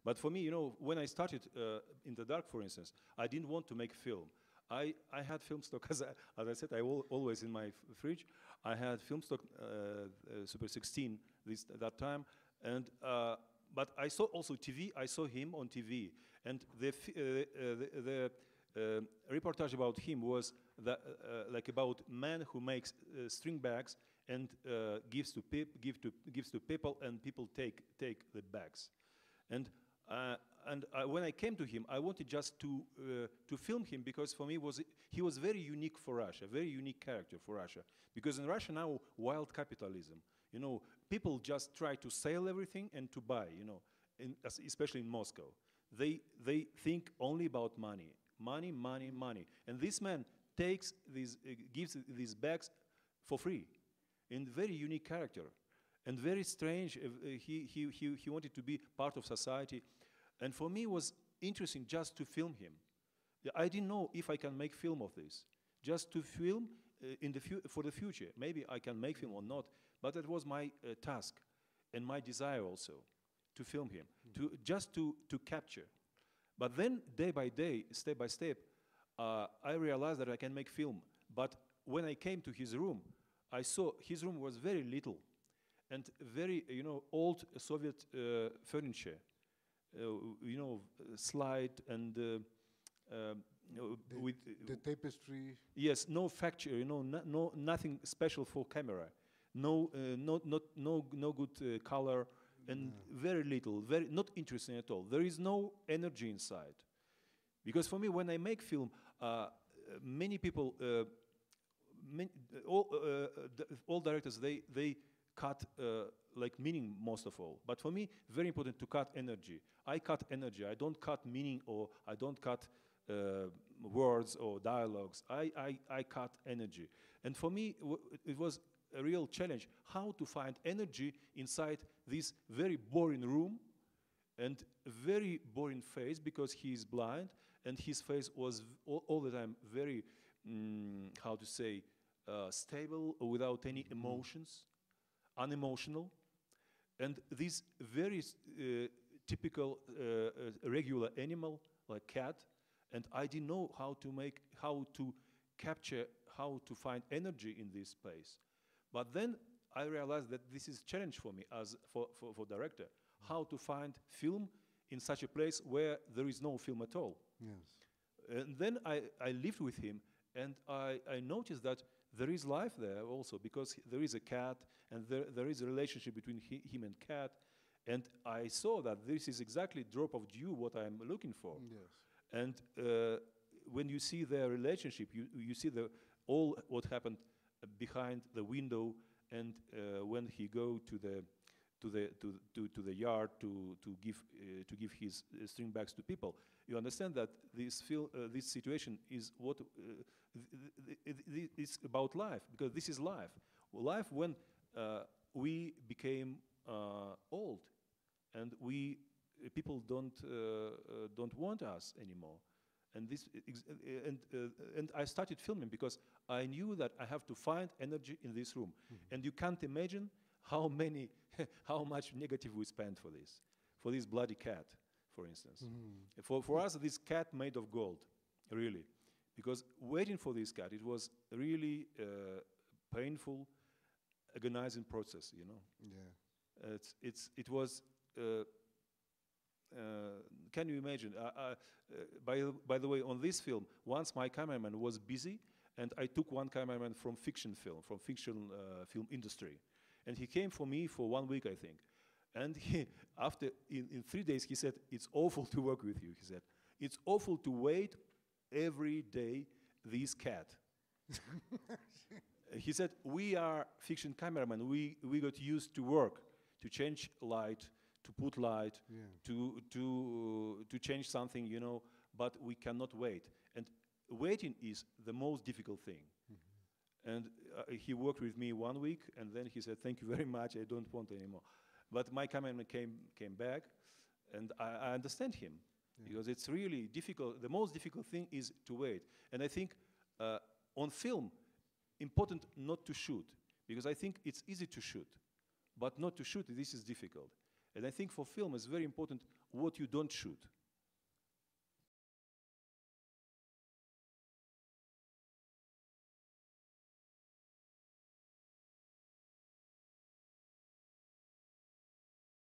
But for me, you know, when I started in the dark, for instance, I didn't want to make film. I had film stock, as I said, always in my fridge. I had film stock Super 16 that time, and but I saw also TV. I saw him on TV, and the reportage about him was that, like about man who makes string bags and gives to people, and people take the bags, and when I came to him, I wanted just to film him, because for me he was very unique for Russia, very unique character for Russia. Because in Russia now, wild capitalism, you know, people just try to sell everything and to buy, you know, especially in Moscow. They think only about money, money, money, money. And this man takes gives these bags for free, in very unique character. And very strange, he wanted to be part of society. And for me, it was interesting just to film him. I didn't know if I can make film of this. Just to film for the future. Maybe I can make film or not, but that was my task and my desire also, to film him, just to capture. But then, day by day, step by step, I realized that I can make film. But when I came to his room, I saw his room was very little, and very, you know, old Soviet furniture, you know, slide and with the tapestry. Yes, no facture, you know, nothing special for camera, no good color, and very little, very not interesting at all. There is no energy inside, because for me, when I make film, many people, all directors, they cut like meaning most of all. But for me, very important to cut energy. I cut energy. I don't cut meaning, or I don't cut words or dialogues. I cut energy. And for me, it was a real challenge how to find energy inside this very boring room and very boring face, because he is blind, and his face was all the time very, how to say, stable, without any emotions, unemotional, and this very typical regular animal like cat, and I didn't know how to capture, how to find energy in this place. But then I realized that this is a challenge for me as for director, how to find film in such a place where there is no film at all. Yes. And then I lived with him, and I noticed that there is life there also, because there is a cat, and there is a relationship between him and cat, and I saw that this is exactly drop of dew what I'm looking for. Yes. And when you see their relationship, you see all what happened behind the window, and when he go to the yard to give his string bags to people, you understand that this situation is what it's about life, because this is life. Life when we became old, and people don't want us anymore. And and I started filming because I knew that I have to find energy in this room. Mm-hmm. And you can't imagine how much negative we spent for this bloody cat, for instance. Mm-hmm. For us, this cat made of gold, really, because waiting for this cat, it was really painful, agonizing process, you know. Yeah. It was. Can you imagine? By the way, on this film, once my cameraman was busy, and I took one cameraman from fiction film industry, and he came for me for 1 week, I think. And after in 3 days, he said, "It's awful to work with you." He said, "It's awful to wait every day this cat." He said, "We are fiction cameramen. We got used to work, to change light, to put light, yeah, to change something, you know, but we cannot wait. And waiting is the most difficult thing." Mm-hmm. And he worked with me 1 week, and then he said, "Thank you very much, I don't want anymore." But my cameraman came back, and I understand him, yeah, because it's really difficult. The most difficult thing is to wait. And I think on film, important not to shoot, because I think it's easy to shoot, but not to shoot, this is difficult. And I think for film, it's very important what you don't shoot.